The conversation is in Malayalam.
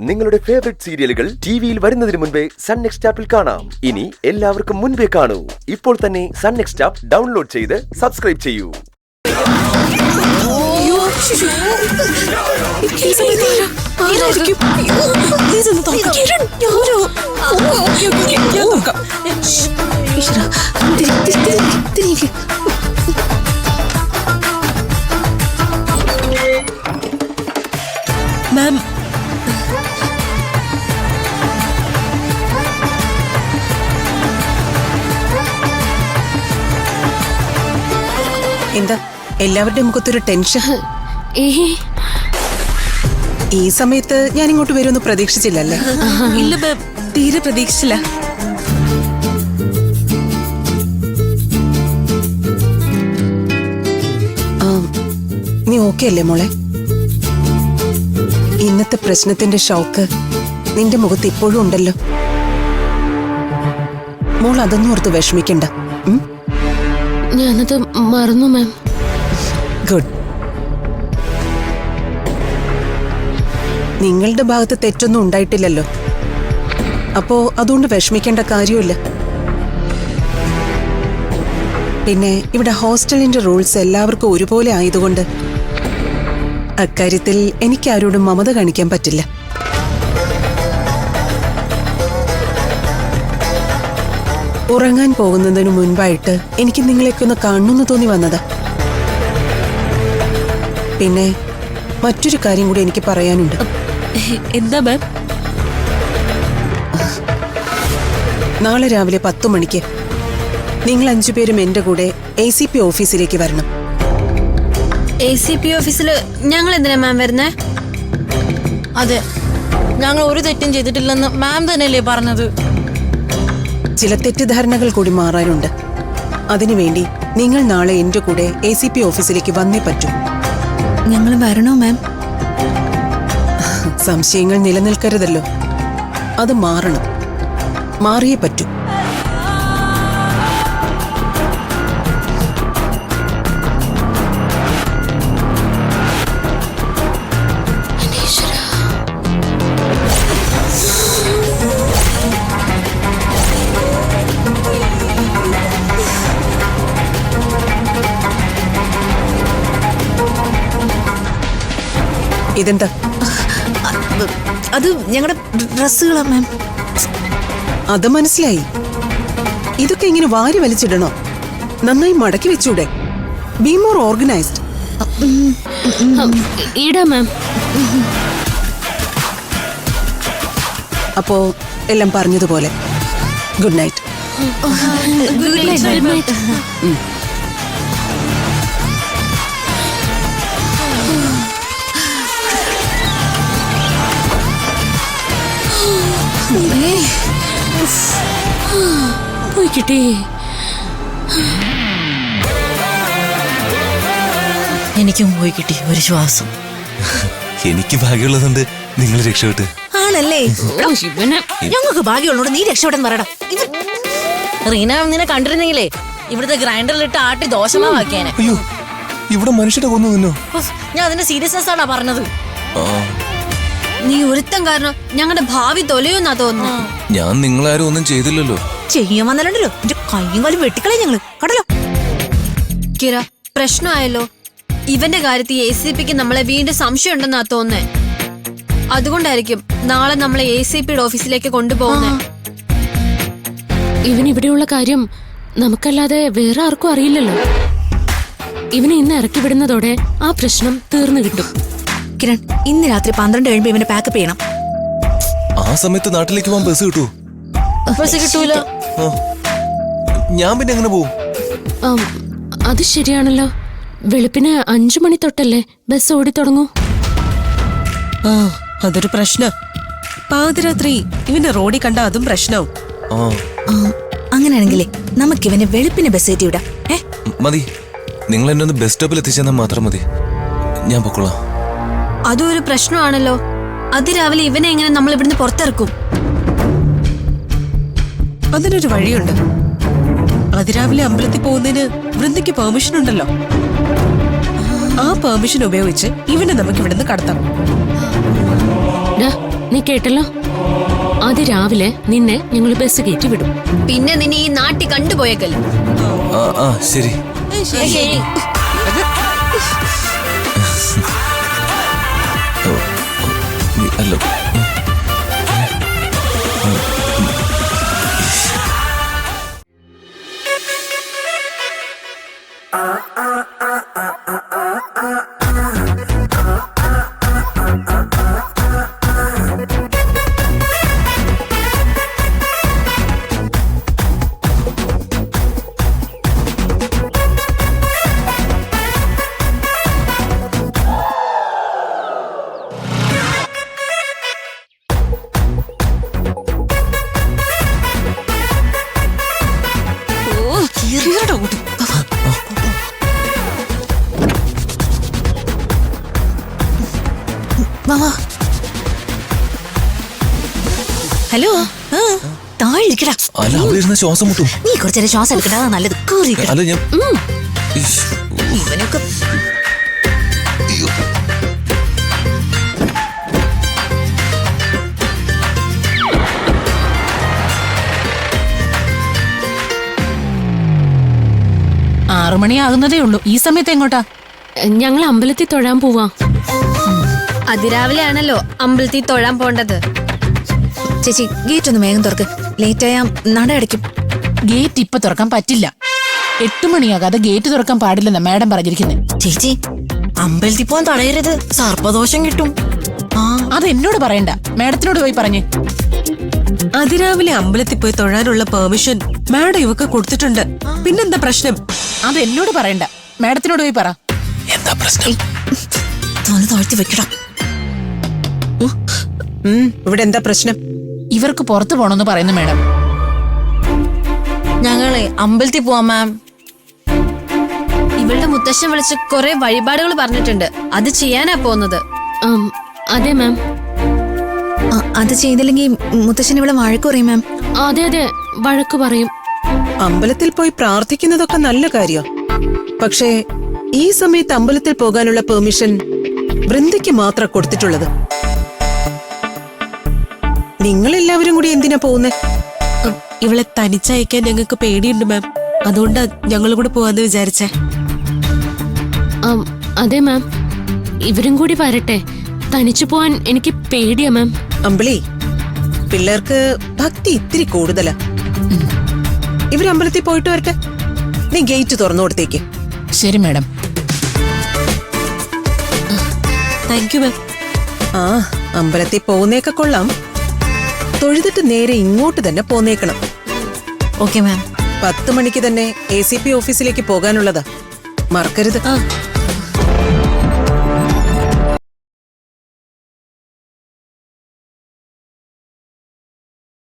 നിങ്ങളുടെ ഫേവറേറ്റ് സീരിയലുകൾ ടിവിയിൽ വരുന്നതിന് മുൻപേ സൺ നെക്സ്റ്റ് ആപ്പിൽ കാണാം. ഇനി എല്ലാവർക്കും മുൻപേ കാണൂ. ഇപ്പോൾ തന്നെ സൺ നെക്സ്റ്റ് ആപ്പ് ഡൗൺലോഡ് ചെയ്ത് സബ്സ്ക്രൈബ് ചെയ്യൂ. മാം, എന്താ എല്ലാവരുടെ മുഖത്തൊരു ടെൻഷൻ? ഈ സമയത്ത് ഞാൻ ഇങ്ങോട്ട് വരുമെന്ന് പ്രതീക്ഷിച്ചില്ലല്ലേ? ഇല്ല മാം, തീരെ പ്രതീക്ഷിച്ചില്ല. നീ ഓക്കെ അല്ലേ മോളെ? ഇന്നത്തെ പ്രശ്നത്തിന്റെ ഷോക്ക് നിന്റെ മുഖത്ത് ഇപ്പോഴും ഉണ്ടല്ലോ. മോൾ അതൊന്നും ഓർത്ത് വിഷമിക്കണ്ട. ഞാനത് മറന്നു മാം. ഗുഡ്. നിങ്ങളുടെ ഭാഗത്ത് തെറ്റൊന്നും ഉണ്ടായിട്ടില്ലല്ലോ, അപ്പോ അതുകൊണ്ട് വിഷമിക്കേണ്ട കാര്യമില്ല. പിന്നെ ഇവിടെ ഹോസ്റ്റലിന്റെ റൂൾസ് എല്ലാവർക്കും ഒരുപോലെ ആയതുകൊണ്ട് അക്കാര്യത്തിൽ എനിക്ക് ആരോടും മമത കാണിക്കാൻ പറ്റില്ല. ഉറങ്ങാൻ പോകുന്നതിന് മുൻപായിട്ട് എനിക്ക് നിങ്ങളെയൊക്കെ ഒന്ന് കാണണമെന്ന് തോന്നി വന്നതാ. പിന്നെ മറ്റൊരു കാര്യം കൂടി എനിക്ക് പറയാനുണ്ട്. എന്താ മാം? നാളെ രാവിലെ 10 മണിക്ക് നിങ്ങൾ 5 പേരും എന്റെ കൂടെ ACP ഓഫീസിലേക്ക് വരണം. ACP ഓഫീസിൽ ഞങ്ങൾ എന്തിനാ മാം വരുന്നേ? അതെ, ഞങ്ങൾ ഒരു തെറ്റും ചെയ്തിട്ടില്ലെന്ന് മാം തന്നെയല്ലേ പറഞ്ഞത്? ചില തെറ്റിദ്ധാരണകൾ കൂടി മാറാനുണ്ട്. അതിനുവേണ്ടി നിങ്ങൾ നാളെ എന്റെ കൂടെ ACP ഓഫീസിലേക്ക് വന്നേ പറ്റൂ. ഞങ്ങൾ വരണോ മാം? സംശയങ്ങൾ നിലനിൽക്കരുതല്ലോ. അത് മാറണം, മാറിയേ പറ്റൂ. ഇതെന്താ? അത് ഞങ്ങളുടെ ഡ്രസ്സുകളാ മാം. അത് മനസ്സിലായി. ഇതൊക്കെ ഇങ്ങനെ വാരി വലിച്ചിടണോ? നന്നായി മടക്കി വെച്ചൂടെ? Be more organised. ഇടാ മാം. അപ്പോ എല്ലാം പറഞ്ഞതുപോലെ ഗുഡ് നൈറ്റ്. Good night. പോയി കിട്ടി. എനിക്കും പോയി കിട്ടി ഒരു ശ്വാസം. എനിക്ക് ഭാഗ്യമുള്ളതുകൊണ്ട് നിങ്ങൾ രക്ഷപ്പെട്ട്. ആണല്ലേ? ഞങ്ങൾക്ക് ഭാഗ്യമുള്ളതുകൊണ്ട് നീ രക്ഷപ്പെട്ടെന്ന് പറയടാ. റീന നിന്നെ കണ്ടിരുന്നെങ്കിലേ ഇവിടുത്തെ ഗ്രൈൻഡറിലിട്ട് ആട്ടി ദോഷമാക്കിയാനെ. അയ്യോ, ഇവിടെ മനുഷ്യരെ കൊന്നു നിന്നോ? ഞാൻ അതിന്റെ സീരിയസ്നെസ് ആണാ പറഞ്ഞത്. നീ ഒരുത്തം കാരണം ഞങ്ങളുടെ ഭാവി തൊലയുന്നാ തോന്നുന്നു. ഞാൻ നിങ്ങളാരും ഒന്നും ചെയ്തില്ലല്ലോ. ചെയ്യാൻ വന്നാലുണ്ടല്ലോ എന്റെ കയ്യും കാലും വെട്ടിക്കളെ ഞങ്ങള് കടലോ. കിര, പ്രശ്നമായല്ലോ. ഇവന്റെ കാര്യത്തിൽ ACPക്ക് നമ്മളെ വീണ്ടും സംശയം ഉണ്ടെന്നാ തോന്നുന്നേ. അതുകൊണ്ടായിരിക്കും നാളെ നമ്മളെ ACPയുടെ ഓഫീസിലേക്ക് കൊണ്ടുപോകുന്നേ. ഇവൻ ഇവിടെയുള്ള കാര്യം നമുക്കല്ലാതെ വേറെ ആർക്കും അറിയില്ലല്ലോ. ഇവനെ ഇന്ന് ഇറക്കി വിടുന്നതോടെ ആ പ്രശ്നം തീർന്നു കിട്ടും. കിരൺ, ഇന്ന് രാത്രി 12 കഴിയുമ്പോ ഇവനെ പാക്കപ്പ് ചെയ്യണം. ആ സമയത്ത് നാട്ടിലേക്ക് പോകാൻ ബസ് കിട്ടുമോ? ബസ് കിട്ടൂല. ഞാൻ പിന്നെ എങ്ങനെ പോവും? അത് ശരിയാണല്ലോ. വെളുപ്പിന് 5 മണി തൊട്ടല്ലേ ബസ് ഓടി തുടങ്ങൂ. അതൊരു പ്രശ്നം. പാതിരാത്രി ഇവന്റെ റോഡിൽ കണ്ട അതും പ്രശ്നവും. അങ്ങനെയാണെങ്കിലേ നമുക്ക് ഇവനെ വെളുപ്പിന് ബസ് കയറ്റി വിടാം. മതി, നിങ്ങൾ എന്നെ ഒന്ന് ബസ് സ്റ്റോപ്പിൽ എത്തിച്ചെന്നാൽ മാത്രം മതി. ഞാൻ പൊക്കോളാം. അതും ഒരു പ്രശ്നമാണല്ലോ. അതിരാവിലെ ഇവനെ എങ്ങനെ നമ്മൾ ഇവിടുന്ന് പുറത്തിറക്കും? അതിനൊരു വഴിയുണ്ട്. അതിരാവിലെ അമ്പലത്തിൽ പോകുന്നതിന് വൃന്ദയ്ക്ക് പെർമിഷൻ ഉണ്ടല്ലോ. ആ പെർമിഷൻ ഉപയോഗിച്ച് ഇവനെ നമുക്ക് ഇവിടുന്ന് കടത്താം. നീ കേട്ടല്ലോ? അതിരാവിലെ നിന്നെ ഞങ്ങൾ ബസ് കയറ്റി വിടും. പിന്നെ നിന്നെ ഈ നാട്ടിൽ കണ്ടുപോയേക്കല്ലോ. ആ ശരി. ഹലോ. ഹലോ താഴിരിക്കടാ. അല്ല അവിടെ ഇരുന്ന ശ്വാസം മുട്ടും. നീ കുറച്ചേരം ശ്വാസം എടുക്കടാ, നല്ലത്. കേറിയിരിക്കടാ. അല്ല ഞാൻ ഇവനൊക്കെ ആറുമണിയാകുന്നതേ ഉള്ളൂ. ഈ സമയത്ത് എങ്ങോട്ടാ? ഞങ്ങൾ അമ്പലത്തിൽ തൊഴാൻ പോവാ. അതിരാവിലെ ആണല്ലോ അമ്പലത്തിൽ തൊഴാൻ പോണ്ടത്. ചേച്ചി ഗേറ്റ് ഒന്ന് വേഗം തുറക്ക്, ലേറ്റ് ആയാ നട അടയ്ക്കും. ഗേറ്റ് ഇപ്പൊ തുറക്കാൻ പറ്റില്ല. 8 മണിയാകാതെ ഗേറ്റ് തുറക്കാൻ പാടില്ലെന്നാ മാഡം പറഞ്ഞിരിക്കുന്നത്. ചേച്ചി അമ്പലത്തിൽ പോകാൻ തടയരുത്, സർപ്പദോഷം കിട്ടും. അത് എന്നോട് പറയണ്ട, മാഡത്തിനോട് പോയി പറഞ്ഞേ. അതിരാവിലെ അമ്പലത്തിൽ പോയി തൊഴാനുള്ള പെർമിഷൻ മാഡം ഇവക്ക് കൊടുത്തിട്ടുണ്ട്. പിന്നെന്താ പ്രശ്നം? അത് എന്നോട് പറയണ്ട, മാഡത്തിനോട് പോയി പറ. എന്താ പ്രശ്നം? താഴ്ത്തി വെക്കടാ. ഇവിടെ എന്താ പ്രശ്നം? ഇവർക്ക് പുറത്തു പോണെന്ന് പറയുന്നു മാഡം. ഞങ്ങളെ അമ്പലത്തിൽ പോവാം മാം. ഇവളുടെ മുത്തശ്ശൻ വിളിച്ച് കുറെ വഴിപാടുകൾ പറഞ്ഞിട്ടുണ്ട്. അത് ചെയ്യാനാ പോകുന്നത്. അതെ മാം. അത് ചെയ്തില്ലെങ്കിൽ മുത്തശ്ശൻ ഇവിടെ വഴക്ക് പറയും മാം. അതെ അതെ, വഴക്ക് പറയും. അമ്പലത്തിൽ പോയി പ്രാർത്ഥിക്കുന്നതൊക്കെ നല്ല കാര്യം. പക്ഷേ ഈ സമയത്ത് അമ്പലത്തിൽ പോകാനുള്ള പെർമിഷൻ വൃന്ദയ്ക്ക് മാത്രം കൊടുത്തിട്ടുള്ളത്. നിങ്ങളെല്ലാവരും കൂടി എന്തിനാ പോകുന്നേ? ഇവളെ തനിച്ചയക്കാൻ ഞങ്ങൾക്ക് പേടിയുണ്ട് മാം. അതുകൊണ്ടാ ഞങ്ങൾ കൂടെ പോവാന്ന് വിചാരിച്ചേ. അതെ മാം, ഇവരും കൂടി വരട്ടെ. തനിച്ചു പോവാൻ എനിക്ക് പേടിയാ മാം. അമ്പിളി, പിള്ളേർക്ക് ഭക്തി ഇത്തിരി കൂടുതലാ. ഇവര് അമ്പലത്തിൽ പോയിട്ട് വരട്ടെ. നീ ഗേറ്റ് തുറന്നു കൊടുത്തേക്ക്. ശരി മാഡം. Thank you ma'am. ആ, അമ്പലത്തിൽ പോകുന്നേക്കെ കൊള്ളാം. തൊഴുതിട്ട് നേരെ ഇങ്ങോട്ട് തന്നെ പോന്നേക്കണം. Okay ma'am. 10 മണിക്ക് തന്നെ ACP ഓഫീസിലേക്ക് പോകാനുള്ളതാ, മറക്കരുത്.